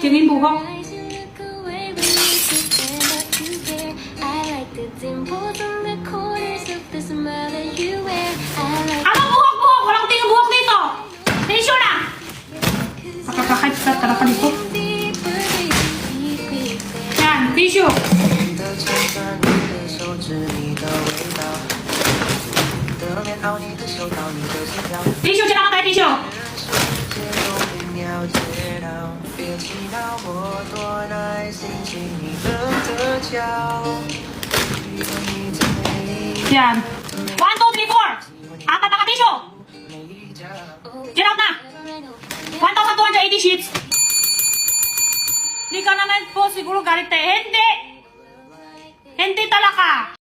Singin buhok. Ano buhok-buhok? Walang tingin buhok dito. Tissue na. Makakakait ka talaga dito. Yan, tissue. Tissue, dyan ako tayo, tissue. Yan. 1, 2, 3, 4. Angkat ang tissue. Get out na. 1,280 sheets. Hindi ka naman po siguro galit eh. Hindi. Hindi talaga.